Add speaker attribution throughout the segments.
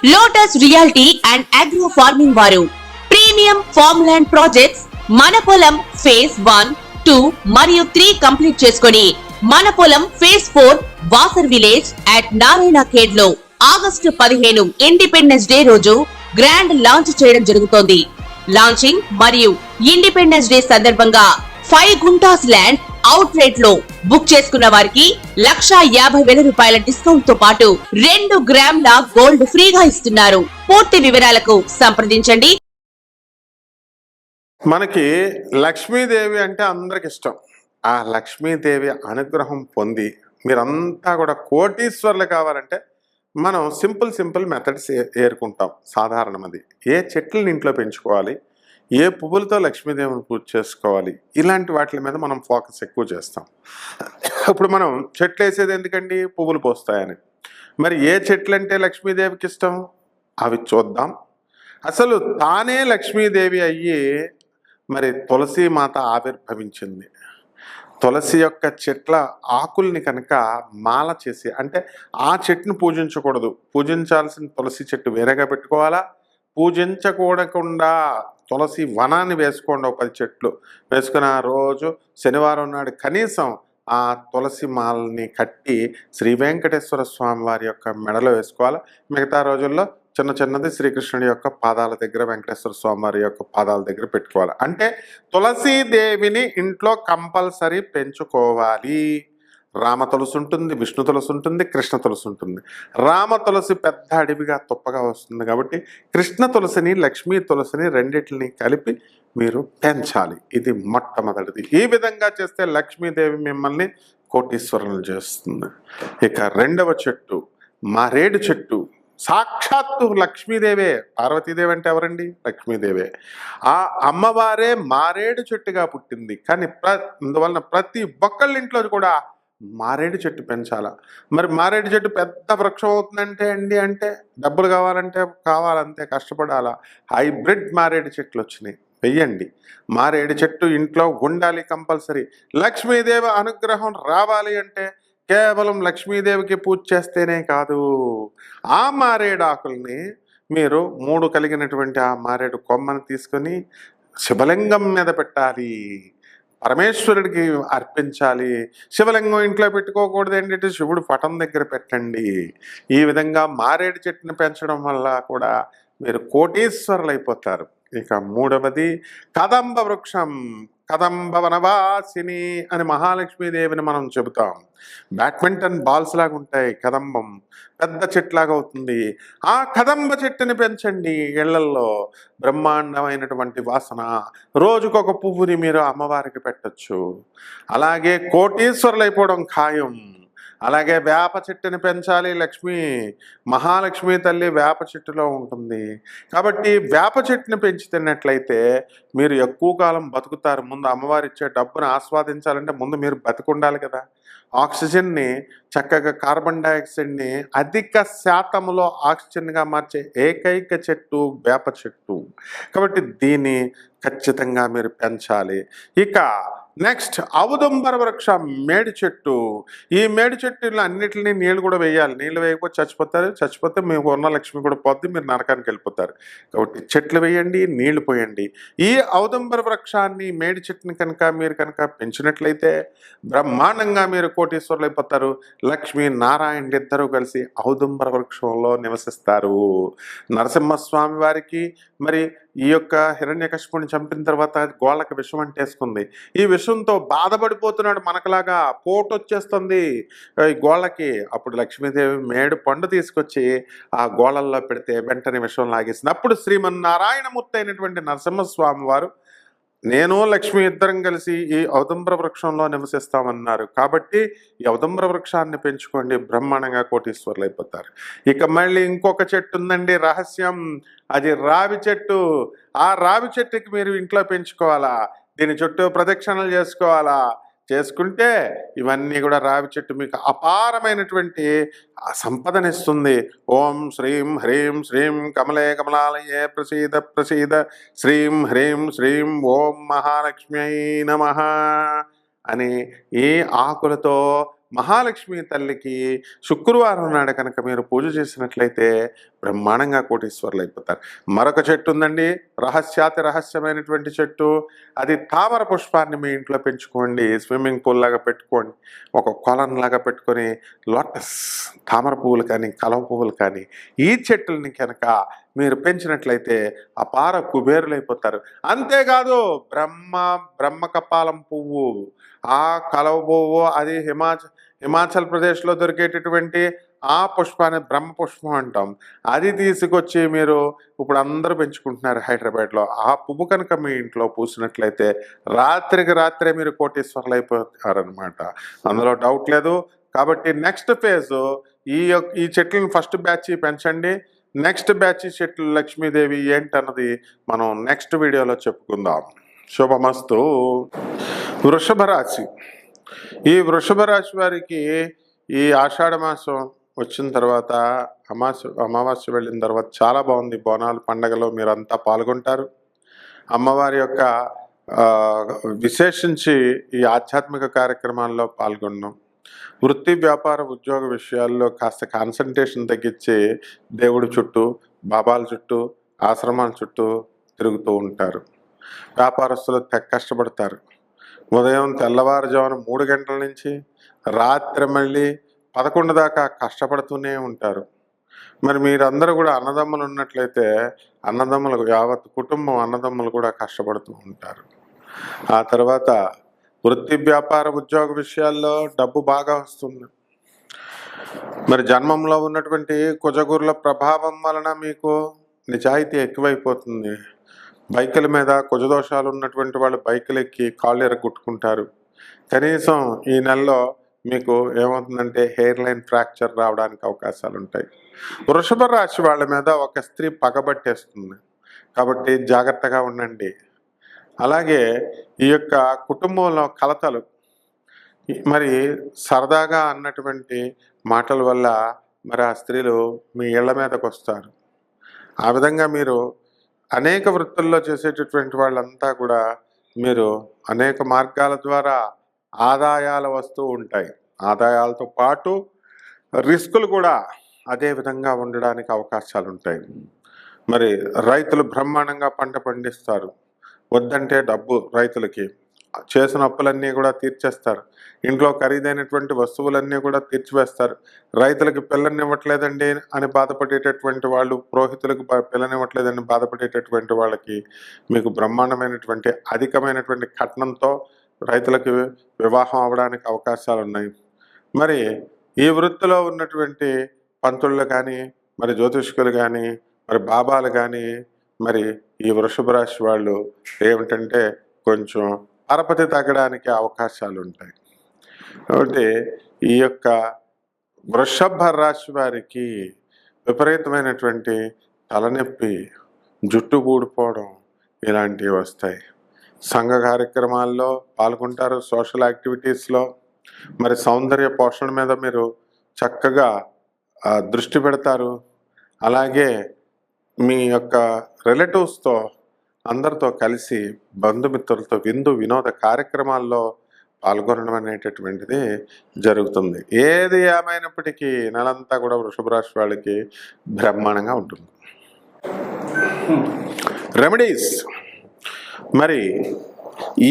Speaker 1: Lotus reality and agro farming వారు premium farm land projects మన పొలం ఫేజ్ 1, 2 మరియు 3 కంప్లీట్ చేసుకొని మన పొలం phase 4 Wasar village at Narayana Khed లో ఆగస్టు 15 ఇండిపెండెన్స్ డే రోజు గ్రాండ్ లాంచ్ చేయడం జరుగుతోంది. లాంచింగ్ మరియు ఇండిపెండెన్స్ డే సందర్భంగా 5 గుంటాస్ ల్యాండ్ అవుట్ రేట్ లో బుక్ చేసుకున్న వారికి 1,50,000 రూపాయల డిస్కౌంట్ తో పాటు 2 గ్రాముల గోల్డ్ ఫ్రీగా ఇస్తున్నారు. పూర్తి వివరాలకు సంప్రదించండి.
Speaker 2: మనకి లక్ష్మీదేవి అంటే అందరికి ఇష్టం. ఆ లక్ష్మీదేవి అనుగ్రహం పొంది మీరంతా కూడా కోటీశ్వర్లు కావాలంటే మనం సింపుల్ మెథడ్స్ ఏరుకుంటాం. సాధారణం అది. ఏ చెట్లను ఇంట్లో పెంచుకోవాలి, ఏ పువ్వులతో లక్ష్మీదేవిని పూజ చేసుకోవాలి, ఇలాంటి వాటి మీద మనం ఫోకస్ ఎక్కువ చేస్తాం. ఇప్పుడు మనం చెట్లు వేసేది ఎందుకండి? పువ్వులు పోస్తాయని. మరి ఏ చెట్లు అంటే లక్ష్మీదేవికి ఇష్టం అవి చూద్దాం. అసలు తానే లక్ష్మీదేవి అయ్యి మరి తులసి మాత ఆవిర్భవించింది. తులసి యొక్క చెట్ల ఆకుల్ని కనుక మాల చేసి, అంటే ఆ చెట్టును పూజించకూడదు, పూజించాల్సిన తులసి చెట్టు వేరేగా పెట్టుకోవాలా, పూజించకూడకుండా తులసి వనాన్ని వేసుకోండి. 10 చెట్లు వేసుకుని ఆ రోజు శనివారం నాడు కనీసం ఆ తులసి మాలని కట్టి శ్రీ వెంకటేశ్వర స్వామి వారి యొక్క మెడలో వేసుకోవాలి. మిగతా రోజుల్లో చిన్నది శ్రీకృష్ణుడి యొక్క పాదాల దగ్గర, వెంకటేశ్వర స్వామి వారి యొక్క పాదాల దగ్గర పెట్టుకోవాలి. అంటే తులసీదేవిని ఇంట్లో కంపల్సరీ పెంచుకోవాలి. రామ తులసి ఉంటుంది, విష్ణు తులసి ఉంటుంది, కృష్ణ తులసి ఉంటుంది. రామ తులసి పెద్ద అడవిగా తుప్పగా వస్తుంది కాబట్టి కృష్ణ తులసిని, లక్ష్మీ తులసిని రెండిటిని కలిపి మీరు పెంచాలి. ఇది మొట్టమొదటిది. ఈ విధంగా చేస్తే లక్ష్మీదేవి మిమ్మల్ని కోటీశ్వరులను చేస్తుంది. ఇక రెండవ చెట్టు మారేడు చెట్టు. సాక్షాత్తు లక్ష్మీదేవే. పార్వతీదేవి అంటే ఎవరండి? లక్ష్మీదేవే. ఆ అమ్మవారే మారేడు చెట్టుగా పుట్టింది. కానీ అందువలన ప్రతి ఒక్కళ్ళ ఇంట్లో కూడా మారేడు చెట్టు పెంచాలా. మరి మారేడు చెట్టు పెద్ద వృక్షం అవుతుందంటే అంటే డబ్బులు కావాలంతే కష్టపడాలా. హైబ్రిడ్ మారేడు చెట్లు వచ్చినాయి, వెయ్యండి. మారేడు చెట్టు ఇంట్లో ఉండాలి కంపల్సరీ. లక్ష్మీదేవి అనుగ్రహం రావాలి అంటే కేవలం లక్ష్మీదేవికి పూజ చేస్తేనే కాదు, ఆ మారేడు ఆకుల్ని మీరు 3 కలిగినటువంటి ఆ మారేడు కొమ్మను తీసుకొని శివలింగం మీద పెట్టాలి, పరమేశ్వరుడికి అర్పించాలి. శివలింగం ఇంట్లో పెట్టుకోకూడదు, ఏంటంటే శివుడు పటం దగ్గర పెట్టండి. ఈ విధంగా మారేడు చెట్టుని పెంచడం వల్ల కూడా మీరు కోటీశ్వరులు అయిపోతారు. ఇక మూడవది కదంబ వృక్షం. కదంబ వనవాసిని అని మహాలక్ష్మీదేవిని మనం చెబుతాం. బ్యాడ్మింటన్ బాల్స్ లాగా ఉంటాయి. కదంబం పెద్ద చెట్లాగా అవుతుంది. ఆ కదంబ చెట్టుని పెంచండి ఇళ్లల్లో. బ్రహ్మాండమైనటువంటి వాసన. రోజుకొక పువ్వుని మీరు అమ్మవారికి పెట్టచ్చు. అలాగే కోటీశ్వరులు అయిపోవడం ఖాయం. అలాగే వేప చెట్టుని పెంచాలి. మహాలక్ష్మి తల్లి వేప చెట్టులో ఉంటుంది కాబట్టి వేప చెట్టుని పెంచుతున్నట్లయితే మీరు ఎక్కువ కాలం బతుకుతారు. ముందు అమ్మవారు ఇచ్చే డబ్బును ఆస్వాదించాలంటే ముందు మీరు బతుకుండాలి కదా. ఆక్సిజన్ని చక్కగా, కార్బన్ డైఆక్సైడ్ని అధిక శాతంలో ఆక్సిజన్గా మార్చే ఏకైక చెట్టు వేప చెట్టు. కాబట్టి దీన్ని ఖచ్చితంగా మీరు పెంచాలి. ఇక నెక్స్ట్ ఔదుంబర వృక్షం, మేడి చెట్టు. ఈ మేడి చెట్టులో అన్నిటిని నీళ్ళు కూడా వేయాలి. నీళ్ళు వేయకపోతే చచ్చిపోతే మీకు ఉన్న లక్ష్మి కూడా పోద్ది, మీరు నరకానికి వెళ్ళిపోతారు. కాబట్టి చెట్లు వేయండి, నీళ్లు పోయండి. ఈ ఔదుంబర వృక్షాన్ని, మేడి చెట్టుని మీరు కనుక పెంచినట్లయితే బ్రహ్మాండంగా మీరు కోటీశ్వరులు అయిపోతారు. లక్ష్మీ నారాయణ ఇద్దరూ కలిసి ఔదుంబర వృక్షంలో నివసిస్తారు. నరసింహస్వామి వారికి మరి ఈ యొక్క హిరణ్యకశిపుని చంపిన తర్వాత గోళ్ళకి విషం అంటేసుకుంది. ఈ విషంతో బాధపడిపోతున్నాడు. మనకులాగా పోటు వచ్చేస్తుంది ఈ గోళ్ళకి. అప్పుడు లక్ష్మీదేవి మేడు పండు తీసుకొచ్చి ఆ గోళ్ళల్లో పెడితే వెంటనే విషం లాగేసింది. అప్పుడు శ్రీమన్నారాయణమూర్తి అయినటువంటి నరసింహస్వామి వారు నేను లక్ష్మి ఇద్దరం కలిసి ఈ ఔదుంబర వృక్షంలో నివసిస్తామన్నారు. కాబట్టి ఈ ఔదుంబర వృక్షాన్ని పెంచుకోండి, బ్రహ్మాండంగా కోటీశ్వరులు అయిపోతారు. ఇక మళ్ళీ ఇంకొక చెట్టు ఉందండి, రహస్యం. అది రావి చెట్టు. ఆ రావి చెట్టుకి మీరు ఇంట్లో పెంచుకోవాలా. దీని చుట్టూ ప్రదక్షిణలు చేసుకోవాలా. చేసుకుంటే ఇవన్నీ కూడా రావి చెట్టు మీకు అపారమైనటువంటి సంపదనిస్తుంది. ఓం శ్రీం హ్రీం శ్రీం కమలే కమలాలయే ప్రసీద శ్రీం హ్రీం శ్రీం ఓం మహాలక్ష్మ్యై నమః అని ఈ ఆకులతో మహాలక్ష్మి తల్లికి శుక్రవారం నాడు కనుక మీరు పూజ చేసినట్లయితే బ్రహ్మాండంగా కోటీశ్వరులు అయిపోతారు. మరొక చెట్టు ఉందండి, రహస్యాతి రహస్యమైనటువంటి చెట్టు. అది తామర పుష్పాన్ని మీ ఇంట్లో పెంచుకోండి, స్విమ్మింగ్ పూల్ లాగా పెట్టుకోండి, ఒక కొలం లాగా పెట్టుకొని లోటస్ తామర పువ్వులు కానీ కలవ పువ్వులు కానీ ఈ చెట్టుల్ని కనుక మీరు పెంచినట్లయితే అపార కుబేరులైపోతారు. అంతేకాదు బ్రహ్మకపాలం పువ్వు, ఆ కలవ పువ్వు, అది హిమాచల్ ప్రదేశ్లో దొరికేటటువంటి ఆ పుష్పాన్ని బ్రహ్మ పుష్పం అంటాం. అది తీసుకొచ్చి మీరు ఇప్పుడు అందరూ పెంచుకుంటున్నారు హైదరాబాద్లో. ఆ పువ్వు కనుక మీ ఇంట్లో పూసినట్లయితే రాత్రికి రాత్రే మీరు కోటీశ్వరులు అయిపోతారనమాట, అందులో డౌట్ లేదు. కాబట్టి నెక్స్ట్ ఫేజ్ ఈ చెట్లను ఫస్ట్ బ్యాచ్ పెంచండి. నెక్స్ట్ బ్యాచ్ చెట్లు లక్ష్మీదేవి ఏంటన్నది మనం నెక్స్ట్ వీడియోలో చెప్పుకుందాం. శుభమస్తు. వృషభ రాశి. ఈ వృషభ రాశి వారికి ఈ ఆషాఢ మాసం వచ్చిన తర్వాత అమావాస్య వెళ్ళిన తర్వాత చాలా బాగుంది. బోనాలు పండగలో మీరంతా పాల్గొంటారు. అమ్మవారి యొక్క విశేషించి ఈ ఆధ్యాత్మిక కార్యక్రమాల్లో పాల్గొన్నాం. వృత్తి వ్యాపార ఉద్యోగ విషయాల్లో కాస్త కాన్సన్ట్రేషన్ తగ్గించి దేవుడి చుట్టూ, బాబాల చుట్టూ, ఆశ్రమాల చుట్టూ తిరుగుతూ ఉంటారు. వ్యాపారస్తులు కష్టపడతారు. ఉదయం తెల్లవారుజామున 3 గంటల నుంచి రాత్రి మళ్ళీ 11 దాకా కష్టపడుతూనే ఉంటారు. మరి మీరందరూ కూడా అన్నదమ్ములు ఉన్నట్లయితే అన్నదమ్ములు, యావత్ కుటుంబం అన్నదమ్ములు కూడా కష్టపడుతూ ఉంటారు. ఆ తర్వాత వృత్తి వ్యాపార ఉద్యోగ విషయాల్లో డబ్బు బాగా వస్తుంది. మరి జన్మంలో ఉన్నటువంటి కుజగురుల ప్రభావం వలన మీకు నిజాయితీ ఎక్కువైపోతుంది. బైకుల మీద కుజదోషాలు ఉన్నటువంటి వాళ్ళు బైకులు ఎక్కి కాళ్ళు ఎరగొట్టుకుంటారు. కనీసం ఈ నెలలో మీకు ఏమవుతుందంటే హెయిర్ లైన్ ఫ్రాక్చర్ రావడానికి అవకాశాలు ఉంటాయి. వృషభ రాశి వాళ్ళ మీద ఒక స్త్రీ పగబట్టేస్తుంది, కాబట్టి జాగ్రత్తగా ఉండండి. అలాగే ఈ యొక్క కుటుంబంలో కలతలు, మరి సరదాగా అన్నటువంటి మాటల వల్ల మరి ఆ స్త్రీలు మీ ఇళ్ల మీదకు వస్తారు. ఆ విధంగా మీరు అనేక వృత్తుల్లో చేసేటటువంటి వాళ్ళంతా కూడా మీరు అనేక మార్గాల ద్వారా ఆదాయాలు వస్తూ ఉంటాయి. ఆదాయాలతో పాటు రిస్కులు కూడా అదే విధంగా ఉండడానికి అవకాశాలు ఉంటాయి. మరి రైతులు బ్రహ్మాండంగా పంట పండిస్తారు. వద్దంటే డబ్బు రైతులకి, చేసిన అప్పులన్నీ కూడా తీర్చేస్తారు. ఇంట్లో ఖరీదైనటువంటి వస్తువులన్నీ కూడా తీర్చివేస్తారు. రైతులకి పిల్లనివ్వట్లేదండి అని బాధపడేటటువంటి వాళ్ళు, పురోహితులకు పిల్లనివ్వట్లేదని బాధపడేటటువంటి వాళ్ళకి మీకు బ్రహ్మాండమైనటువంటి అధికమైనటువంటి కట్నంతో రైతులకి వివాహం అవడానికి అవకాశాలు ఉన్నాయి. మరి ఈ వృత్తిలో ఉన్నటువంటి పంతుళ్ళు కానీ, మరి జ్యోతిష్కులు కానీ, మరి బాబాలు కానీ, మరి ఈ వృషభ రాశి వాళ్ళు ఏమిటంటే కొంచెం పరపతి తగ్గడానికి అవకాశాలు ఉంటాయి. కాబట్టి ఈ యొక్క వృషభ రాశి వారికి విపరీతమైనటువంటి తలనొప్పి, జుట్టు ఊడిపోవడం ఇలాంటివి వస్తాయి. సంఘ కార్యక్రమాల్లో పాల్గొంటారు, సోషల్ యాక్టివిటీస్లో. మరి సౌందర్య పోషణ మీద మీరు చక్కగా దృష్టి పెడతారు. అలాగే మీ యొక్క రిలేటివ్స్తో అందరితో కలిసి బంధుమిత్రులతో విందు వినోద కార్యక్రమాల్లో పాల్గొనడం అనేటటువంటిది జరుగుతుంది. ఏది ఏమైనప్పటికీ నెలంతా కూడా వృషభ రాశి వాళ్ళకి బ్రహ్మాండంగా ఉంటుంది. రెమెడీస్. మరి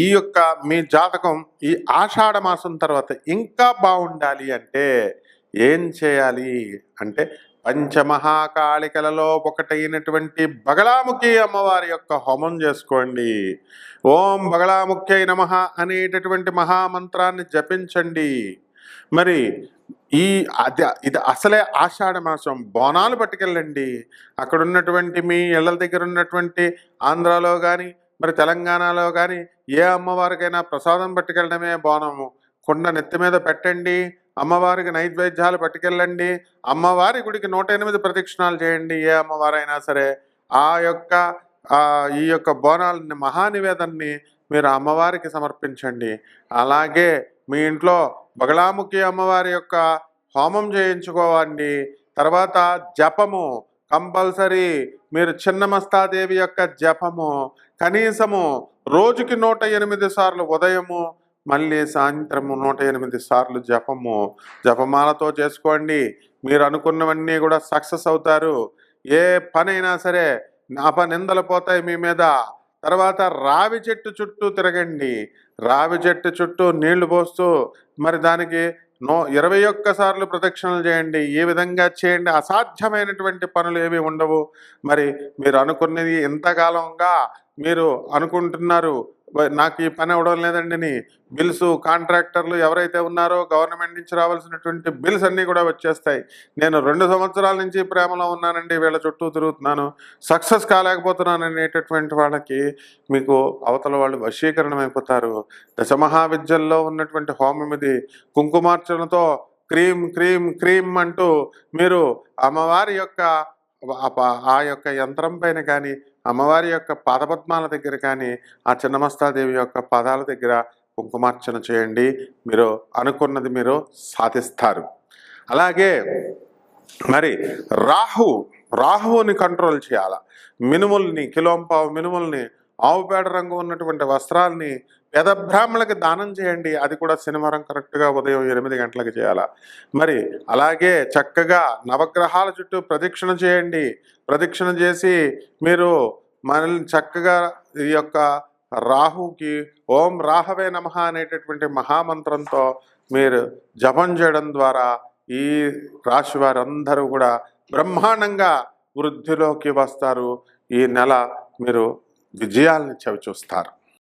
Speaker 2: ఈ యొక్క మీ జాతకం ఈ ఆషాఢ మాసం తర్వాత ఇంకా బాగుండాలి అంటే ఏం చేయాలి అంటే, పంచమహాకాళికలలో ఒకటైనటువంటి బగళాముఖి అమ్మవారి యొక్క హోమం చేసుకోండి. ఓం బగళాముఖ్యై నమః అనేటటువంటి మహామంత్రాన్ని జపించండి. మరి ఇది అసలే ఆషాఢ మాసం. బోనాలు పట్టుకెళ్ళండి. అక్కడ ఉన్నటువంటి మీ ఇళ్ళ దగ్గర ఉన్నటువంటి ఆంధ్రాలో కానీ, మరి తెలంగాణలో కానీ ఏ అమ్మవారికైనా ప్రసాదం పట్టుకెళ్ళడమే బోనము. కుండ నెత్తి మీద పెట్టండి. అమ్మవారికి నైవేద్యాలు పట్టుకెళ్ళండి. అమ్మవారి గుడికి 108 ప్రదక్షిణాలు చేయండి. ఏ అమ్మవారైనా సరే ఈ యొక్క బోనాలని, మహానివేదన్ని మీరు అమ్మవారికి సమర్పించండి. అలాగే మీ ఇంట్లో బగళాముఖి అమ్మవారి యొక్క హోమం చేయించుకోవండి. తర్వాత జపము కంపల్సరీ. మీరు చిన్నమస్తాదేవి యొక్క జపము కనీసము రోజుకి 108 సార్లు ఉదయము, మళ్ళీ సాయంత్రము 108 సార్లు జపమాలతో చేసుకోండి. మీరు అనుకున్నవన్నీ కూడా సక్సెస్ అవుతారు. ఏ పనైనా సరే నిందలు పోతాయి మీ మీద. తర్వాత రావి చెట్టు చుట్టూ తిరగండి. రావి చెట్టు చుట్టూ నీళ్లు పోస్తూ మరి దానికి 21 సార్లు ప్రదక్షిణలు చేయండి. ఈ విధంగా చేయండి. అసాధ్యమైనటువంటి పనులు ఏవి ఉండవు. మరి మీరు అనుకున్నది ఎంతకాలంగా మీరు అనుకుంటున్నారు నాకు ఈ పని అవ్వడం లేదండి. బిల్స్ కాంట్రాక్టర్లు ఎవరైతే ఉన్నారో గవర్నమెంట్ నుంచి రావాల్సినటువంటి బిల్స్ అన్నీ కూడా వచ్చేస్తాయి. నేను 2 సంవత్సరాల నుంచి ప్రేమలో ఉన్నానండి, వీళ్ళ చుట్టూ తిరుగుతున్నాను, సక్సెస్ కాలేకపోతున్నాను అనేటటువంటి వాళ్ళకి మీకు అవతల వాళ్ళు వశీకరణం అయిపోతారు. దశమహావిద్యల్లో ఉన్నటువంటి హోమం ఇది. కుంకుమార్చనతో క్రీమ్ క్రీమ్ క్రీమ్ అంటూ మీరు అమ్మవారి యొక్క ఆ యొక్క యంత్రం పైన కానీ, అమ్మవారి యొక్క పాదపద్మాల దగ్గర కానీ, ఆ చిన్నమస్తాదేవి యొక్క పాదాల దగ్గర కుంకుమార్చన చేయండి. మీరు అనుకున్నది మీరు సాధిస్తారు. అలాగే మరి రాహువుని కంట్రోల్ చేయాల. కిలోంపావు మినుముల్ని, ఆవు పేడ రంగు ఉన్నటువంటి వస్త్రాల్ని పేద బ్రాహ్మణులకి దానం చేయండి. అది కూడా శనివారం కరెక్ట్గా ఉదయం 8 గంటలకు చేయాల. మరి అలాగే చక్కగా నవగ్రహాల చుట్టూ ప్రదక్షిణ చేయండి. ప్రదక్షిణ చేసి మీరు మనల్ని చక్కగా ఈ యొక్క రాహుకి ఓం రాహవే నమః అనేటటువంటి మహామంత్రంతో మీరు జపం చేయడం ద్వారా ఈ రాశి వారందరూ కూడా బ్రహ్మాండంగా వృద్ధిలోకి వస్తారు. ఈ నెల మీరు విజయాల్ని చవిచూస్తారు.